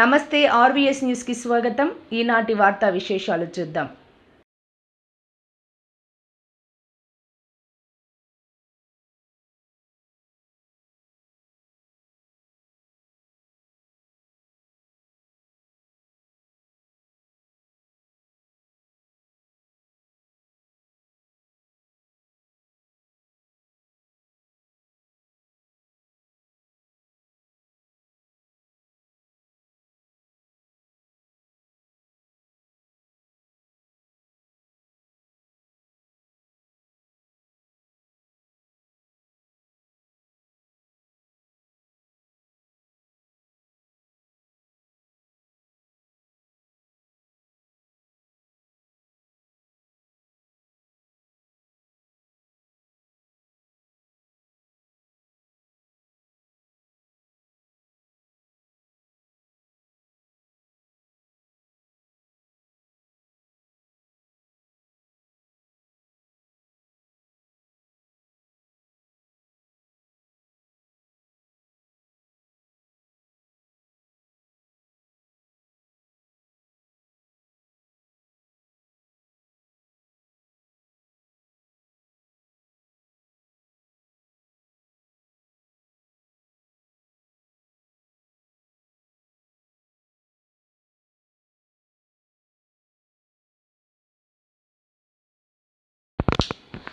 నమస్తే ఆర్వీఎస్ న్యూస్కి స్వాగతం. ఈనాటి వార్తా విశేషాలు చూద్దాం.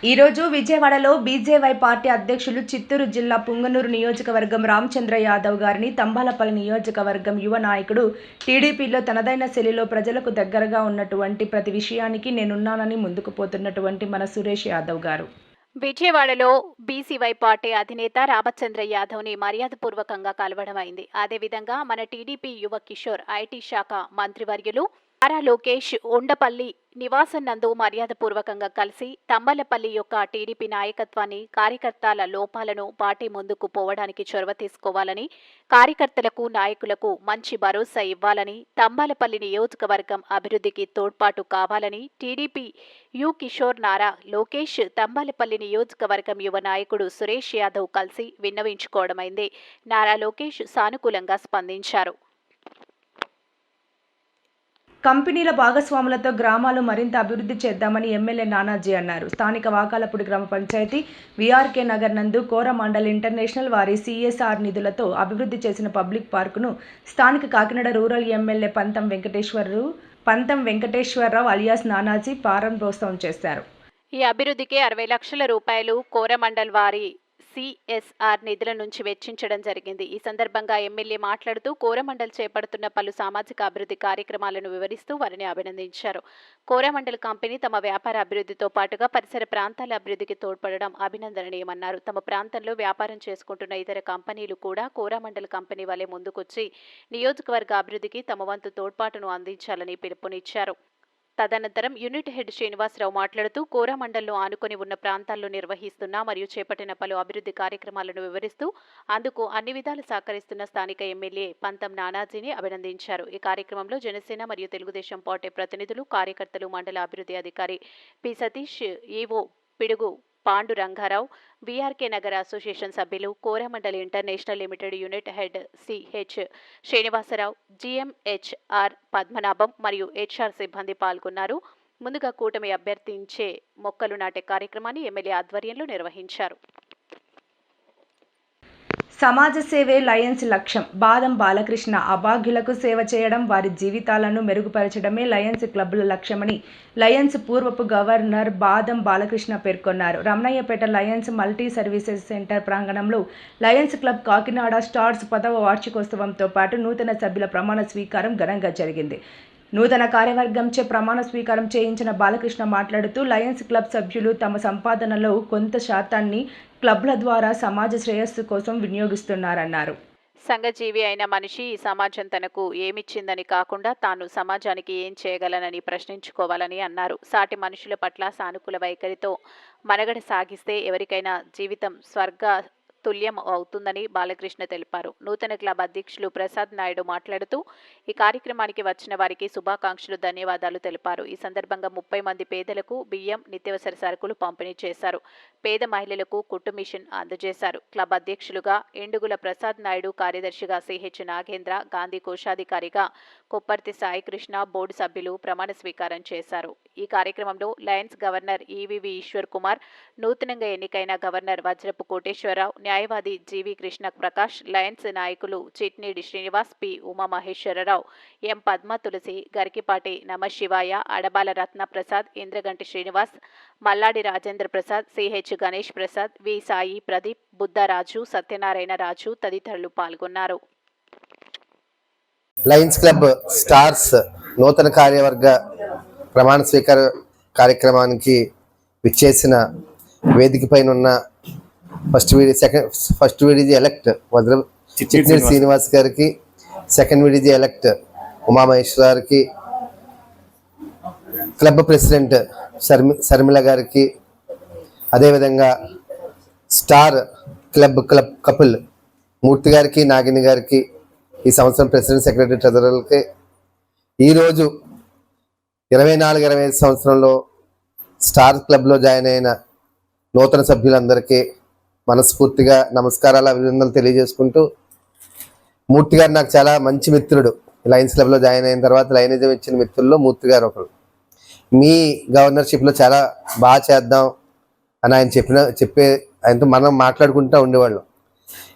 ఈరోజు విజయవాడలో బీజేవై పార్టీ అధ్యక్షులు చిత్తూరు జిల్లా పుంగనూరు నియోజకవర్గం రామచంద్ర యాదవ్ గారిని తంబాలపల్లి నియోజకవర్గం యువ నాయకుడు టీడీపీలో తనదైన శైలిలో ప్రజలకు దగ్గరగా ఉన్నటువంటి ప్రతి విషయానికి నేనున్నానని ముందుకు పోతున్నటువంటి మన సురేష్ యాదవ్ గారు విజయవాడలో బీసీవై పార్టీ అధినేత రామచంద్ర యాదవ్ని మర్యాదపూర్వకంగా కలవడమైంది. అదేవిధంగా మన టీడీపీ యువ కిషోర్, ఐటీ శాఖ మంత్రివర్యులు నారా లోకేష్ ఉండపల్లి నివాసం నందు మర్యాదపూర్వకంగా కలిసి తంబలపల్లి యొక్క టీడీపీ నాయకత్వాన్ని, కార్యకర్తల లోపాలను పార్టీ ముందుకు పోవడానికి చొరవ తీసుకోవాలని, కార్యకర్తలకు నాయకులకు మంచి భరోసా ఇవ్వాలని, తంబలపల్లి నియోజకవర్గం అభివృద్ధికి తోడ్పాటు కావాలని టీడీపీ యు కిషోర్, నారా లోకేష్ తంబలపల్లి నియోజకవర్గం యువ నాయకుడు సురేష్ యాదవ్ కలిసి విన్నవించుకోవడమైంది. నారా లోకేష్ సానుకూలంగా స్పందించారు. కంపెనీల భాగస్వాములతో గ్రామాలు మరింత అభివృద్ధి చేద్దామని ఎమ్మెల్యే నానాజీ అన్నారు. స్థానిక వాకాలపూడి గ్రామ పంచాయతీ వీఆర్కే నగర్ నందు కోరమండల్ ఇంటర్నేషనల్ వారి సిఎస్ఆర్ నిధులతో అభివృద్ధి చేసిన పబ్లిక్ పార్కును స్థానిక కాకినాడ రూరల్ ఎమ్మెల్యే పంతం వెంకటేశ్వరరావు అలియాస్ నానాజీ ప్రారంభోత్సవం చేశారు. ఈ అభివృద్ధికి 60 లక్షల రూపాయలు కోరమండల్ వారి సిఎస్ఆర్ నిధుల నుంచి వెచ్చించడం జరిగింది. ఈ సందర్భంగా ఎమ్మెల్యే మాట్లాడుతూ కోరమండల్ చేపడుతున్న పలు సామాజిక అభివృద్ధి కార్యక్రమాలను వివరిస్తూ వారిని అభినందించారు. కోరమండల్ కంపెనీ తమ వ్యాపార అభివృద్ధితో పాటుగా పరిసర ప్రాంతాల అభివృద్ధికి తోడ్పడడం అభినందనీయమన్నారు. తమ ప్రాంతంలో వ్యాపారం చేసుకుంటున్న ఇతర కంపెనీలు కూడా కోరమండల్ కంపెనీ వలె ముందుకొచ్చి నియోజకవర్గ అభివృద్ధికి తమ వంతు తోడ్పాటును అందించాలని పిలుపునిచ్చారు. తదనంతరం యూనిట్ హెడ్ శ్రీనివాసరావు మాట్లాడుతూ కోరమండల్లో ఆనుకొని ఉన్న ప్రాంతాల్లో నిర్వహిస్తున్న మరియు చేపట్టిన పలు అభివృద్ధి కార్యక్రమాలను వివరిస్తూ అందుకు అన్ని విధాలు సహకరిస్తున్న స్థానిక ఎమ్మెల్యే పంతం నానాజీని అభినందించారు. ఈ కార్యక్రమంలో జనసేన మరియు తెలుగుదేశం పార్టీ ప్రతినిధులు, కార్యకర్తలు, మండల అభివృద్ధి అధికారి P Satish, EO Pidugu Pandu Ranga Rao, VRK నగర అసోసియేషన్ సభ్యులు, Coromandel International Limited unit head CH Srinivasa Rao, GM HR Padmanabham మరియు హెచ్ఆర్ సిబ్బంది పాల్గొన్నారు. ముందుగా కూటమి అభ్యర్థించే మొక్కలు నాటే కార్యక్రమాన్ని ఎమ్మెల్యే ఆధ్వర్యంలో నిర్వహించారు. సమాజ సేవే లయన్స్ లక్ష్యం. బాదం బాలకృష్ణ అభాగ్యులకు సేవ చేయడం, వారి జీవితాలను మెరుగుపరచడమే లయన్స్ క్లబ్ల లక్ష్యమని లయన్స్ పూర్వపు గవర్నర్ బాదం బాలకృష్ణ పేర్కొన్నారు. Ramanayyapeta Lions multi services centre ప్రాంగణంలో లయన్స్ క్లబ్ కాకినాడ స్టార్స్ 10వ వార్షికోత్సవంతో పాటు నూతన సభ్యుల ప్రమాణ స్వీకారం ఘనంగా జరిగింది. నూతన కార్యవర్గంచే ప్రమాణ స్వీకారం చేయించిన బాలకృష్ణ మాట్లాడుతూ లయన్స్ క్లబ్ సభ్యులు తమ సంపాదనలో కొంత శాతాన్ని క్లబ్ల ద్వారా సమాజ శ్రేయస్సు కోసం వినియోగిస్తున్నారన్నారు. సంఘజీవి అయిన మనిషి ఈ సమాజం తనకు ఏమిచ్చిందని కాకుండా తాను సమాజానికి ఏం చేయగలనని ప్రశ్నించుకోవాలని అన్నారు. సాటి మనుషుల పట్ల సానుకూల వైఖరితో మనగడ సాగిస్తే ఎవరికైనా జీవితం స్వర్గ తుల్యం అవుతుందని బాలకృష్ణ తెలిపారు. నూతన క్లబ్ అధ్యక్షులు ప్రసాద్ నాయుడు మాట్లాడుతూ ఈ కార్యక్రమానికి వచ్చిన వారికి శుభాకాంక్షలు, ధన్యవాదాలు తెలిపారు. ఈ సందర్భంగా 30 మంది పేదలకు బియ్యం, నిత్యావసర సరుకులు పంపిణీ చేశారు. పేద మహిళలకు కుట్టు మిషన్ అందజేశారు. క్లబ్ అధ్యక్షులుగా ఎండుగుల ప్రసాద్ నాయుడు, కార్యదర్శిగా సిహెచ్ నాగేంద్ర, గాంధీ కోశాధికారిగా కొప్పర్తి సాయికృష్ణ, బోర్డు సభ్యులు ప్రమాణ స్వీకారం చేశారు. ఈ కార్యక్రమంలో లయన్స్ గవర్నర్ ఈవీవి ఈశ్వర్ కుమార్, నూతనంగా ఎన్నికైన గవర్నర్ వజ్రపు కోటేశ్వరరావు, న్యాయవాది జీవి కృష్ణ ప్రకాష్, లయన్స్ నాయకులు చిట్నీడి శ్రీనివాస్, పి ఉమామహేశ్వరరావు, ఎం పద్మ తులసి, గరికిపాటి నమశివాయ, అడబాల రత్న ప్రసాద్, ఇంద్రగంటి శ్రీనివాస్, మల్లాడి రాజేంద్ర ప్రసాద్, సిహెచ్ గణేష్ ప్రసాద్, వి సాయి ప్రదీప్, బుద్ధరాజు, సత్యనారాయణ రాజు తదితరులు పాల్గొన్నారు. లయన్స్ క్లబ్ స్టార్స్ నూతన కార్యవర్గ ప్రమాణ స్వీకార కార్యక్రమానికి విచ్చేసిన వేదిక పైన ఉన్న ఫస్ట్ వీడీజీ ఎలక్ట్ చిట్నీడి శ్రీనివాస్ గారికి, సెకండ్ వీడీజీ ఎలక్ట్ ఉమామహేశ్వర గారికి, క్లబ్ ప్రెసిడెంట్ శర్మిల గారికి, అదేవిధంగా స్టార్ క్లబ్ కపుల్ మూర్తి గారికి, నాగిని గారికి, ఈ సంవత్సరం ప్రెసిడెంట్, సెక్రటరీ, ట్రెజరర్కి, ఈరోజు 24-25 సంవత్సరంలో స్టార్ క్లబ్లో జాయిన్ అయిన నూతన సభ్యులందరికీ మనస్ఫూర్తిగా నమస్కారాలు, అభినందనలు తెలియజేసుకుంటూ, మూర్తి గారు నాకు చాలా మంచి మిత్రుడు. లయన్స్ క్లబ్లో జాయిన్ అయిన తర్వాత లైనిజం ఇచ్చిన మిత్రుల్లో మూర్తి గారు ఒకరు. మీ గవర్నర్షిప్లో చాలా బాగా చేద్దాం అని ఆయన చెప్పే ఆయనతో మనం మాట్లాడుకుంటూ ఉండేవాళ్ళం.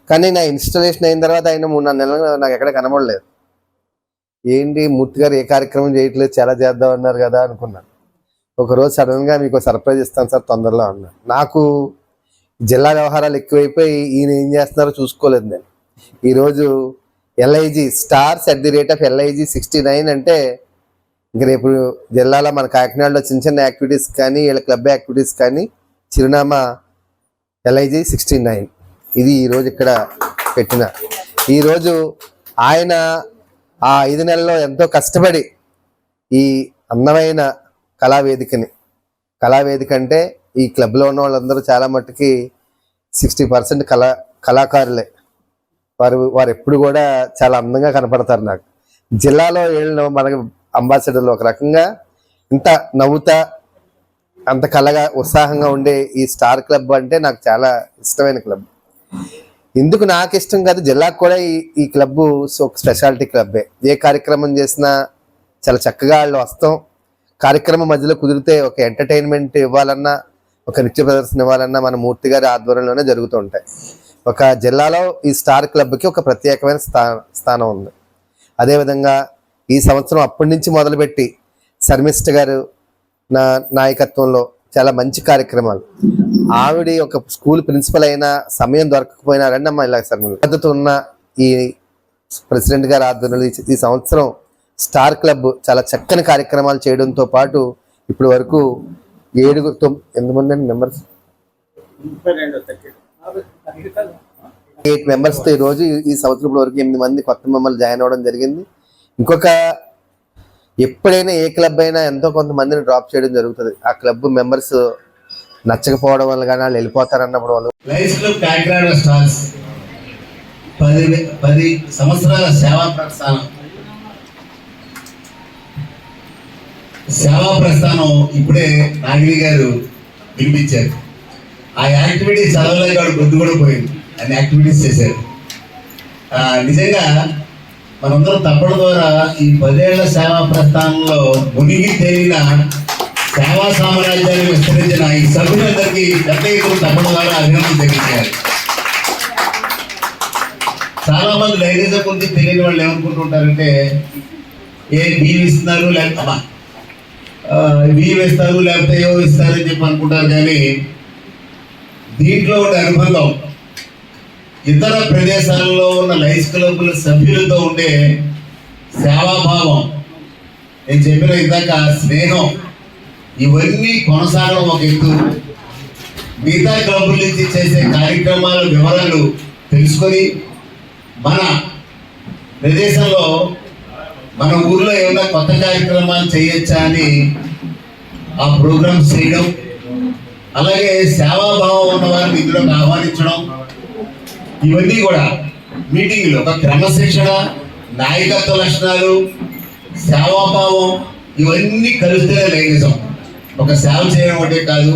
కానీ నా ఇన్స్టాలేషన్ అయిన తర్వాత ఆయన 3-4 నెలలు నాకు ఎక్కడ కనబడలేదు. ఏంటి మూర్తి గారు ఏ కార్యక్రమం చేయట్లేదు, చాలా చేద్దాం అన్నారు కదా అనుకున్నాను. ఒకరోజు సడన్గా మీకు సర్ప్రైజ్ ఇస్తాను సార్ తొందరలో అన్నాను. నాకు జిల్లా వ్యవహారాలు ఎక్కువైపోయి ఈయన ఏం చేస్తున్నారో చూసుకోలేదు నేను. ఈరోజు LIG స్టార్స్ @LIG 69 అంటే ఇంక రేపు జిల్లాలో మన కాకినాడలో చిన్న యాక్టివిటీస్ కానీ, వీళ్ళ క్లబ్ యాక్టివిటీస్ కానీ చిరునామా LIG 69. ఇది ఈరోజు ఇక్కడ పెట్టిన. ఈరోజు ఆయన ఆ 5 నెలల్లో ఎంతో కష్టపడి ఈ అందమైన కళావేదిక అంటే ఈ క్లబ్లో ఉన్న వాళ్ళందరూ చాలా మట్టుకి 60% కళాకారులే. వారు ఎప్పుడు కూడా చాలా అందంగా కనపడతారు. నాకు జిల్లాలో వీళ్ళు మనకి అంబాసిడర్లు ఒక రకంగా ఇంత నవ్వుతా అంత కళగా ఉత్సాహంగా ఉండే ఈ స్టార్ క్లబ్ అంటే నాకు చాలా ఇష్టమైన క్లబ్. ఎందుకు నాకు ఇష్టం కాదు, జిల్లాకు కూడా ఈ క్లబ్ ఒక స్పెషాలిటీ క్లబ్బే. ఏ కార్యక్రమం చేసినా చాలా చక్కగా వాళ్ళు వస్తాం. కార్యక్రమం మధ్యలో కుదిరితే ఒక ఎంటర్టైన్మెంట్ ఇవ్వాలన్నా, ఒక నృత్య ప్రదర్శన ఇవ్వాలన్నా మన మూర్తి గారి ఆధ్వర్యంలోనే జరుగుతూ ఉంటాయి. ఒక జిల్లాలో ఈ స్టార్ క్లబ్కి ఒక ప్రత్యేకమైన స్థానం ఉంది. అదేవిధంగా ఈ సంవత్సరం అప్పటి నుంచి మొదలుపెట్టి శర్మిష్ట గారు నాయకత్వంలో చాలా మంచి కార్యక్రమాలు. ఆవిడ ఒక స్కూల్ ప్రిన్సిపల్ అయినా సమయం దొరకకపోయినా రండమ్మా ఇలా పద్ధతి ఉన్న ఈ ప్రెసిడెంట్ గారి ఆధ్వర్యంలో ఈ సంవత్సరం స్టార్ క్లబ్ చాలా చక్కని కార్యక్రమాలు చేయడంతో పాటు ఇప్పటి వరకు 8 మెంబర్స్తో ఈరోజు ఈ సంవత్సరం వరకు 8 మంది కొత్త మెంబర్లు జాయిన్ అవ్వడం జరిగింది. ఇంకొక ఎప్పుడైనా ఏ క్లబ్ అయినా ఎంతో కొంతమందిని డ్రాప్ చేయడం జరుగుతుంది. ఆ క్లబ్ మెంబర్స్ నచ్చకపోవడం వల్ల కానీ వాళ్ళు వెళ్ళిపోతారు అన్నప్పుడు వాళ్ళు. లయన్స్ క్లబ్ కాకినాడ స్టార్స్ 10 సంవత్సరాల సేవా ప్రస్థానం ఇప్పుడే నాగిని గారు వినిపించారు. ఆ యాక్టివిటీ చదవలేక గుర్తు కూడా పోయింది. అన్ని యాక్టివిటీస్ చేశారు. నిజంగా మనందరం తప్పడం ద్వారా ఈ 10 ఏళ్ల సేవా ప్రస్థానంలో మునిగి తేలిన సేవా సామ్రాజ్యాన్ని విస్తరించిన ఈ సభ్యులందరికీ పెద్ద ఎత్తున తప్పడం ద్వారా అభినందనలు తెలియజేయాలి. చాలా మంది లైనిజం గురించి తెలియని వాళ్ళు ఏమనుకుంటుంటారంటే బియ్యం ఇస్తున్నారు, లేకపోతే బియ్యం ఇస్తారు, లేకపోతే ఏవో ఇస్తారు అని చెప్పి అనుకుంటారు. కానీ దీంట్లో ఉండే అనుబంధం ఇతర ప్రదేశాల్లో ఉన్న లయన్స్ క్లబ్ల సభ్యులతో ఉండే సేవాభావం, నేను చెప్పిన ఇందాక స్నేహం, ఇవన్నీ కొనసాగడం ఒక ఎత్తు. మిగతా క్లబ్బుల నుంచి చేసే కార్యక్రమాల వివరాలు తెలుసుకొని మన ప్రదేశంలో మన ఊర్లో ఏమైనా కొత్త కార్యక్రమాలు చేయొచ్చా అని ఆ ప్రోగ్రామ్స్ చేయడం, అలాగే సేవాభావం ఉన్న వారిని ఇందులోకి ఆహ్వానించడం, ఇవన్నీ కూడా మీటింగ్లో ఒక క్రమశిక్షణ, నాయకత్వ లక్షణాలు, సేవాభావం ఇవన్నీ కలిస్తేనే లైనిజం. ఒక సేవ చేయడం ఒకటే కాదు,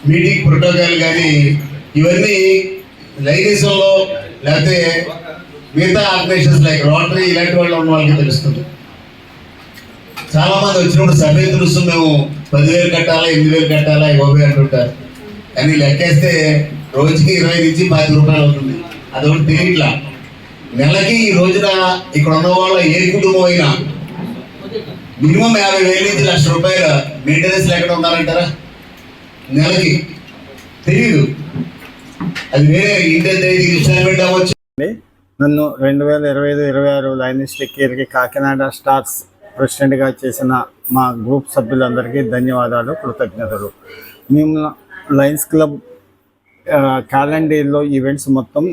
మీటింగ్ ప్రోటోకాల్ కానీ ఇవన్నీ లైనిజంలో లేకపోతే మిగతా ఆర్గనైజేషన్స్ లైక్ రోటరీ ఇలాంటి వాళ్ళు ఉన్న వాళ్ళకి తెలుస్తుంది. చాలా మంది వచ్చినప్పుడు సభ్యులు తెలుస్తూ మేము 10,000 కట్టాలా, 8,000 కట్టాలా, 50,000 అంటుంటారు. కానీ లెక్కేస్తే రోజుకి 20 నుంచి 10 రూపాయలు అవుతుంది. అదొకటి తెలియట్లా. నెలకి ఈ రోజున ఇక్కడ ఉన్న వాళ్ళ ఏ కుటుంబం అయినా మినిమం 50,000 నుంచి ₹1,00,000 మెయింటెనెన్స్ లేకుండా ఉన్నారంటారా? నెలకి తెలియదు. అది వేరే ఇండియన్ ఇన్స్టాల్మెంట్ అవ్వచ్చు. నన్ను 2025-26 లయనిస్టిక్ ఇయర్కి కాకినాడ స్టార్స్ ప్రెసిడెంట్గా చేసిన మా గ్రూప్ సభ్యులందరికీ ధన్యవాదాలు, కృతజ్ఞతలు. మేము లయన్స్ క్లబ్ క్యాలెండర్లో ఈవెంట్స్ మొత్తం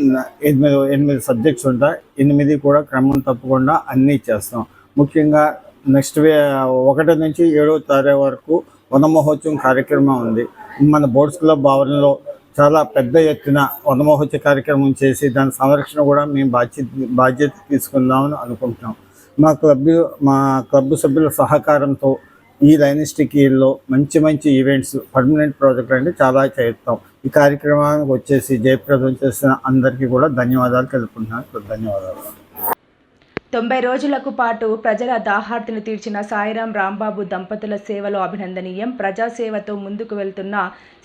8 సబ్జెక్ట్స్ ఉంటాయి. 8 కూడా క్రమం తప్పకుండా అన్నీ చేస్తాం. ముఖ్యంగా నెక్స్ట్ 1 నుంచి 7వ తారీఖు వరకు వన మహోత్సవం కార్యక్రమం ఉంది. మన బోర్డ్స్ క్లబ్ ఆవరణలో చాలా పెద్ద ఎత్తున వన మహోత్సవ కార్యక్రమం చేసి దాని సంరక్షణ కూడా మేము బాధ్యత తీసుకుందామని అనుకుంటున్నాం. మా క్లబ్ సభ్యుల సహకారంతో ఈ లయనిస్టిక్ ఇయర్లో మంచి ఈవెంట్స్, పర్మనెంట్ ప్రాజెక్ట్ అంటే చాలా చేస్తాం. ఈ కార్యక్రమానికి వచ్చేసి జయప్రదం చేసిన అందరికీ కూడా ధన్యవాదాలు తెలుపుకుంటున్నాను. ధన్యవాదాలు. 90 రోజులకు పాటు ప్రజల దాహార్తిని తీర్చిన సాయిరాం రాంబాబు దంపతుల సేవలో అభినందనీయం. ప్రజాసేవతో ముందుకు వెళ్తున్న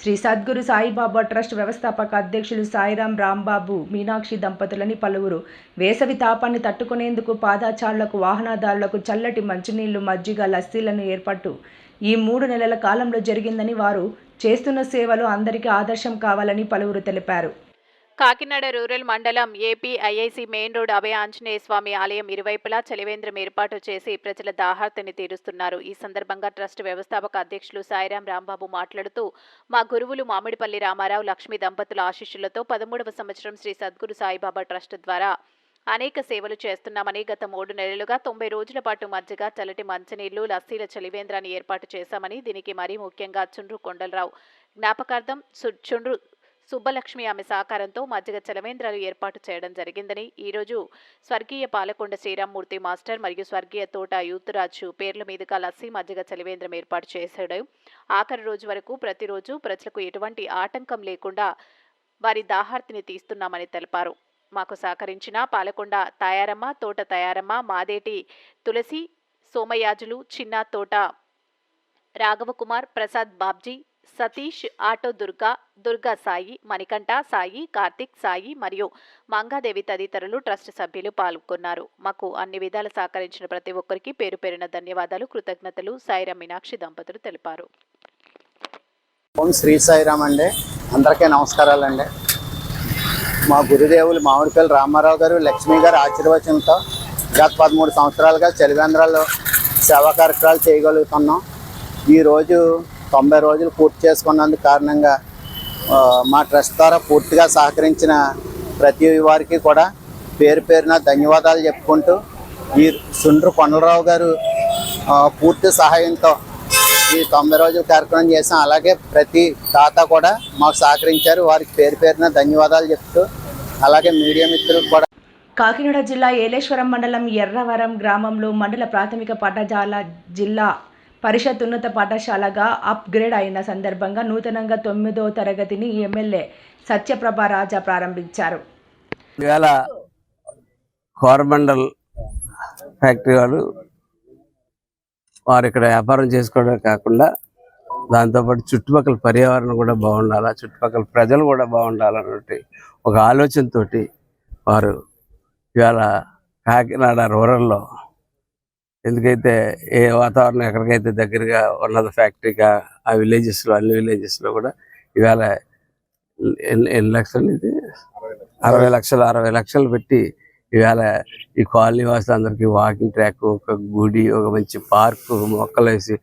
శ్రీ సద్గురు సాయిబాబా ట్రస్ట్ వ్యవస్థాపక అధ్యక్షులు సాయిరాం రాంబాబు మీనాక్షి దంపతులని పలువురు వేసవి తాపాన్ని తట్టుకునేందుకు పాదాచారులకు, వాహనదారులకు చల్లటి మంచినీళ్లు, మజ్జిగ, లస్సీలను ఏర్పాటు ఈ 3 నెలల కాలంలో జరిగిందని, వారు చేస్తున్న సేవలు అందరికీ ఆదర్శం కావాలని పలువురు తెలిపారు. కాకినాడ రూరల్ మండలం APIIC main road Abhaya Anjaneya స్వామి ఆలయం ఇరువైపులా చలివేంద్రం ఏర్పాటు చేసి ప్రజల దాహార్తిని తీరుస్తున్నారు. ఈ సందర్భంగా ట్రస్ట్ వ్యవస్థాపక అధ్యక్షులు సాయిరాం రాంబాబు మాట్లాడుతూ, మా గురువులు మామిడిపల్లి రామారావు, లక్ష్మీ దంపతుల ఆశీస్సులతో 13వ సంవత్సరం శ్రీ సద్గురు సాయిబాబా ట్రస్ట్ ద్వారా అనేక సేవలు చేస్తున్నామని, గత 3 నెలలుగా 90 రోజుల పాటు మజ్జిగ, చల్లటి మంచినీళ్లు, లస్సీల చలివేంద్రాన్ని ఏర్పాటు చేశామని, దీనికి మరీ ముఖ్యంగా చుండ్రు కొండలరావు జ్ఞాపకార్థం చుండ్రు సుబ్బలక్ష్మి ఆమె సహకారంతో మజ్జిగ చలవేంద్రాలు ఏర్పాటు చేయడం జరిగిందని, ఈరోజు స్వర్గీయ పాలకొండ శ్రీరామ్మూర్తి మాస్టర్ మరియు స్వర్గీయ తోట యూత్రాజు పేర్ల మీదుగా లస్సీ, మజ్జిగ చలివేంద్రం ఏర్పాటు చేశాడు. ఆఖరి రోజు వరకు ప్రతిరోజు ప్రజలకు ఎటువంటి ఆటంకం లేకుండా వారి దాహార్తిని తీస్తున్నామని తెలిపారు. మాకు సహకరించిన పాలకొండ తాయారమ్మ, తోట తాయారమ్మ, మాదేటి తులసి, సోమయాజులు, చిన్న తోట రాఘవకుమార్, ప్రసాద్ బాబ్జీ, సతీష్, ఆటో దుర్గా సాయి, మణికంఠ సాయి, కార్తిక్ సాయి మరియు మంగాదేవి తదితరులు ట్రస్ట్ సభ్యులు పాల్గొన్నారు. మాకు అన్ని విధాలు సహకరించిన ప్రతి ఒక్కరికి పేరు పేరున ధన్యవాదాలు, కృతజ్ఞతలు సాయిరాం మీనాక్షి దంపతులు తెలిపారు. ఓం శ్రీ సాయిరామ్ అండి. అందరికీ నమస్కారాలండి. మా గురుదేవులు మామిడిపల్లి రామారావు గారు, లక్ష్మీ గారు ఆశీర్వచనంతో గత 13 సంవత్సరాలుగా చలివేంద్రాల్లో సేవా కార్యక్రమాలు చేయగలుగుతున్నాం. ఈరోజు 90 రోజులు పూర్తి చేసుకున్నందుకు కారణంగా మా ట్రస్ట్ ద్వారా పూర్తిగా సహకరించిన ప్రతి వారికి కూడా పేరు పేరున ధన్యవాదాలు చెప్పుకుంటూ, ఈ చుండ్రు కొండలరావు గారు పూర్తి సహాయంతో ఈ 90 రోజుల కార్యక్రమం చేసాం. అలాగే ప్రతి దాత కూడా మాకు సహకరించారు, వారికి పేరు పేరున ధన్యవాదాలు చెప్తూ, అలాగే మీడియా మిత్రులకు కూడా. కాకినాడ జిల్లా ఏలేశ్వరం మండలం ఎర్రవరం గ్రామంలో మండల ప్రాథమిక పాఠశాల జిల్లా పరిషత్ ఉన్నత పాఠశాలగా అప్గ్రేడ్ అయిన సందర్భంగా నూతనంగా 9వ తరగతిని ఎమ్మెల్యే సత్యప్రభ రాజా ప్రారంభించారు. ఇవాళ కోరమండల్ ఫ్యాక్టరీ వారు ఇక్కడ వ్యాపారం చేసుకోవడమే కాకుండా దాంతోపాటు చుట్టుపక్కల పర్యావరణం కూడా బాగుండాలా, చుట్టుపక్కల ప్రజలు కూడా బాగుండాలన్నట్టు ఒక ఆలోచనతోటి వారు ఇవాళ కాకినాడ రూరల్లో, ఎందుకైతే ఏ వాతావరణం ఎక్కడికైతే దగ్గరగా ఉన్నది ఫ్యాక్టరీగా ఆ విలేజెస్లో, అన్ని విలేజెస్లో కూడా ఇవాళ ఎన్ని లక్షలు, ఇది 60 లక్షలు పెట్టి ఇవాళ ఈ కాలనీ వాసులందరికీ వాకింగ్ ట్రాక్, ఒక గుడి, ఒక మంచి పార్కు, మొక్కలు వేసి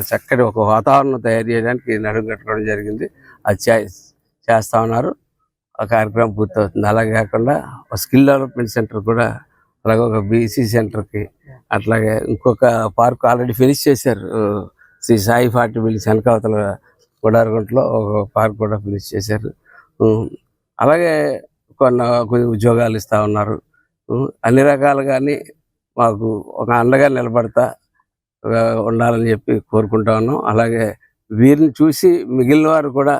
చక్కటి ఒక వాతావరణం తయారు చేయడానికి నడుము కట్టుకోవడం జరిగింది. అది చేస్తా ఉన్నారు. ఆ కార్యక్రమం పూర్తవుతుంది. అలాగే కాకుండా ఒక స్కిల్ డెవలప్మెంట్ సెంటర్ కూడా, అలాగే ఒక బీసీ సెంటర్కి, అట్లాగే ఇంకొక పార్క్ ఆల్రెడీ ఫినిష్ చేశారు. శ్రీ సాయి 40 బిల్డింగ్స్ వెనకావతల గుడారగుంటలో ఒక పార్క్ కూడా ఫినిష్ చేశారు. అలాగే కొద్ది ఉద్యోగాలు ఇస్తూ ఉన్నారు. అన్ని రకాలుగాని మాకు ఒక అండగా నిలబడతా ఉండాలని చెప్పి కోరుకుంటా ఉన్నాం. అలాగే వీరిని చూసి మిగిలిన వారు కూడా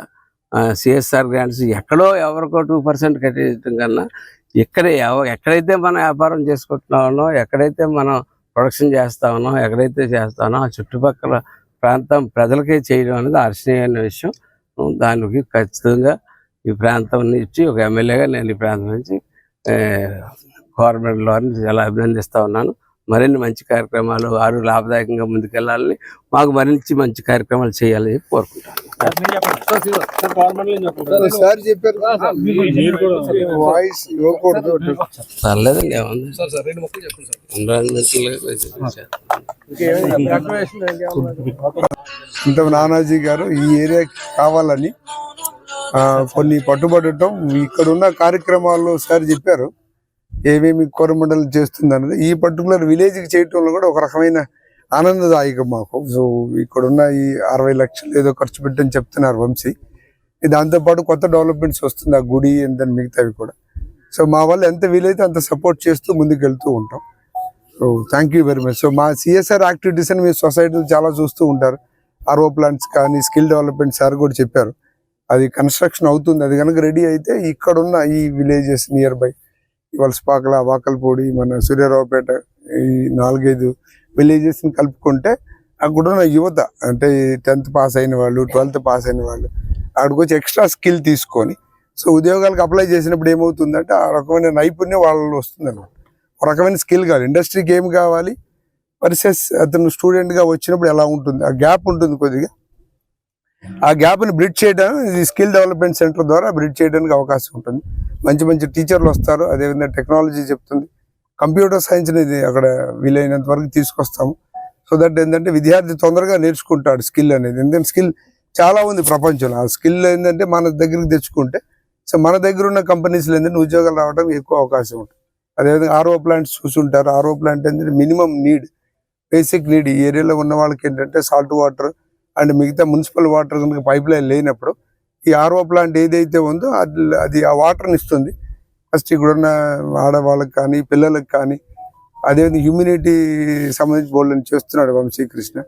సిఎస్ఆర్ గ్రాంట్స్ ఎక్కడో ఎవరికో 2% కట్టేయటం కన్నా ఎక్కడైతే మనం వ్యాపారం చేసుకుంటున్నామో, ఎక్కడైతే మనం ప్రొడక్షన్ చేస్తా ఉన్నాం, ఎక్కడైతే చేస్తానో ఆ చుట్టుపక్కల ప్రాంతం ప్రజలకే చేయడం అనేది హర్షణీయమైన విషయం. దానికి ఖచ్చితంగా ఈ ప్రాంతం నుంచి ఒక ఎమ్మెల్యేగా నేను ఈ ప్రాంతం నుంచి గవర్నమెంట్ వారిని చాలా అభినందిస్తూ ఉన్నాను. మరిన్ని మంచి కార్యక్రమాలు వారు లాభదాయకంగా ముందుకెళ్ళాలని, మాకు మరింత మంచి కార్యక్రమాలు చేయాలని కోరుకుంటాను. పర్లేదండి, ఏముంది. ఇంత నానాజీ గారు ఈ ఏరియా కావాలని కొన్ని పట్టుబడటం, ఇక్కడ ఉన్న కార్యక్రమాల్లో సార్ చెప్పారు ఏమేమి కోరమండలి చేస్తుంది అన్నది. ఈ పర్టికులర్ విలేజ్కి చేయటంలో కూడా ఒక రకమైన ఆనందదాయకం మాకు. సో ఇక్కడున్న ఈ 60 లక్షలు ఏదో ఖర్చు పెట్టని చెప్తున్నారు వంశీ. దాంతోపాటు కొత్త డెవలప్మెంట్స్ వస్తుంది ఆ గుడి దాని మిగతావి కూడా. సో మా వల్ల ఎంత వీలైతే అంత సపోర్ట్ చేస్తూ ముందుకు వెళ్తూ ఉంటాం. So thank you very much. So మా సిఎస్ఆర్ యాక్టివిటీస్ అని మీ సొసైటీలు చాలా చూస్తూ ఉంటారు. ఆర్ఓ ప్లాంట్స్ కానీ స్కిల్ డెవలప్మెంట్ సార్ కూడా చెప్పారు. అది కన్స్ట్రక్షన్ అవుతుంది. అది కనుక రెడీ అయితే ఇక్కడున్న ఈ villages near by Valasapakala, Vakalapudi, మన సూర్యారావుపేట, ఈ 4-5 విలేజెస్ని కలుపుకుంటే అక్కడున్న యువత అంటే 10th పాస్ అయిన వాళ్ళు, 12th పాస్ అయిన వాళ్ళు అక్కడికి వచ్చి ఎక్స్ట్రా స్కిల్ తీసుకొని సో ఉద్యోగాలకు అప్లై చేసినప్పుడు ఏమవుతుందంటే ఆ రకమైన నైపుణ్యం వాళ్ళు వస్తుంది అన్నమాట. ఒక రకమైన స్కిల్ కావాలి, ఇండస్ట్రీకి ఏం కావాలి వర్సెస్ అతను స్టూడెంట్గా వచ్చినప్పుడు ఎలా ఉంటుంది, ఆ గ్యాప్ ఉంటుంది కొద్దిగా. ఆ గ్యాప్ని బ్రిడ్జ్ చేయడానికి ఇది స్కిల్ డెవలప్మెంట్ సెంటర్ ద్వారా బ్రిడ్జ్ చేయడానికి అవకాశం ఉంటుంది. మంచి మంచి టీచర్లు వస్తారు, అదేవిధంగా టెక్నాలజీ చెప్తుంది, కంప్యూటర్ సైన్స్ని ఇది అక్కడ వీలైనంత వరకు తీసుకొస్తాము. సో దట్ ఏంటంటే విద్యార్థి తొందరగా నేర్చుకుంటాడు స్కిల్ అనేది. ఎందుకంటే స్కిల్ చాలా ఉంది ప్రపంచంలో. ఆ స్కిల్ ఏంటంటే మన దగ్గరికి తెచ్చుకుంటే సో మన దగ్గర ఉన్న కంపెనీస్లో ఏంటంటే ఉద్యోగాలు రావడం ఎక్కువ అవకాశం ఉంటుంది. అదేవిధంగా ఆర్ఓ ప్లాంట్స్ చూసుంటారు. ఆర్ఓ ప్లాంట్ ఏంటంటే మినిమం నీడ్, బేసిక్ నీడ్. ఈ ఏరియాలో ఉన్న వాళ్ళకి ఏంటంటే సాల్ట్ వాటర్ అండ్ మిగతా మున్సిపల్ వాటర్ కనుక పైప్ లైన్ లేనప్పుడు ఈ ఆర్ఓ ప్లాంట్ ఏదైతే ఉందో అది ఆ వాటర్ని ఇస్తుంది. ఫస్ట్ ఇక్కడున్న ఆడవాళ్ళకి కానీ పిల్లలకు కానీ, అదేవిధంగా హ్యూమినిటీ సంబంధించి బోల్డ్ని చేస్తున్నాడు వంశీకృష్ణ.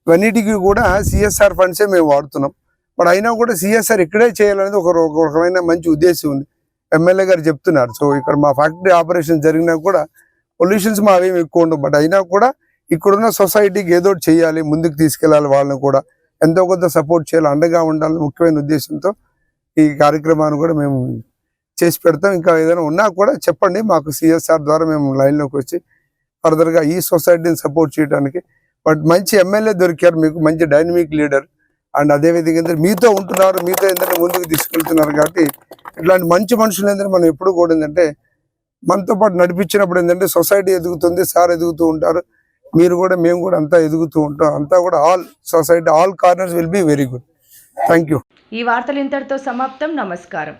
ఇవన్నిటికీ కూడా సిఎస్ఆర్ ఫండ్సే మేము వాడుతున్నాం. బట్ అయినా కూడా సిఎస్ఆర్ ఇక్కడే చేయాలనేది ఒక రకమైన మంచి ఉద్దేశం ఉంది. ఎమ్మెల్యే గారు చెప్తున్నారు. సో ఇక్కడ మా ఫ్యాక్టరీ ఆపరేషన్ జరిగినా కూడా పొల్యూషన్స్ మా అవేమి ఎక్కువ ఉండవు. బట్ అయినా కూడా ఇక్కడున్న సొసైటీకి ఏదో చేయాలి, ముందుకు తీసుకెళ్ళాలి, వాళ్ళని కూడా ఎంతో కొంత సపోర్ట్ చేయాలి, అండగా ఉండాలని ముఖ్యమైన ఉద్దేశంతో ఈ కార్యక్రమాన్ని కూడా మేము చేసి పెడతాం. ఇంకా ఏదైనా ఉన్నా కూడా చెప్పండి, మాకు సిఎస్ఆర్ ద్వారా మేము లైన్లోకి వచ్చి ఫర్దర్గా ఈ సొసైటీని సపోర్ట్ చేయడానికి. బట్ మంచి ఎమ్మెల్యే దొరికారు మీకు, మంచి డైనమిక్ లీడర్. అండ్ అదేవిధంగా ఏంటంటే మీతో ఉంటున్నారు, మీతో ఏంటంటే ముందుకు తీసుకెళ్తున్నారు. కాబట్టి ఇట్లాంటి మంచి మనుషులు ఏంటంటే మనం ఎప్పుడు కూడా ఏంటంటే మనతో పాటు నడిపించినప్పుడు ఏంటంటే సొసైటీ ఎదుగుతుంది, సార్ ఎదుగుతూ ఉంటారు, మీరు కూడా మేము కూడా అంతా ఎదుగుతూ ఉంటాం. అంతా కూడా all society, all corners will be very good. Thank you. ఈ వార్తలు ఇంతటితో సమాప్తం. నమస్కారం.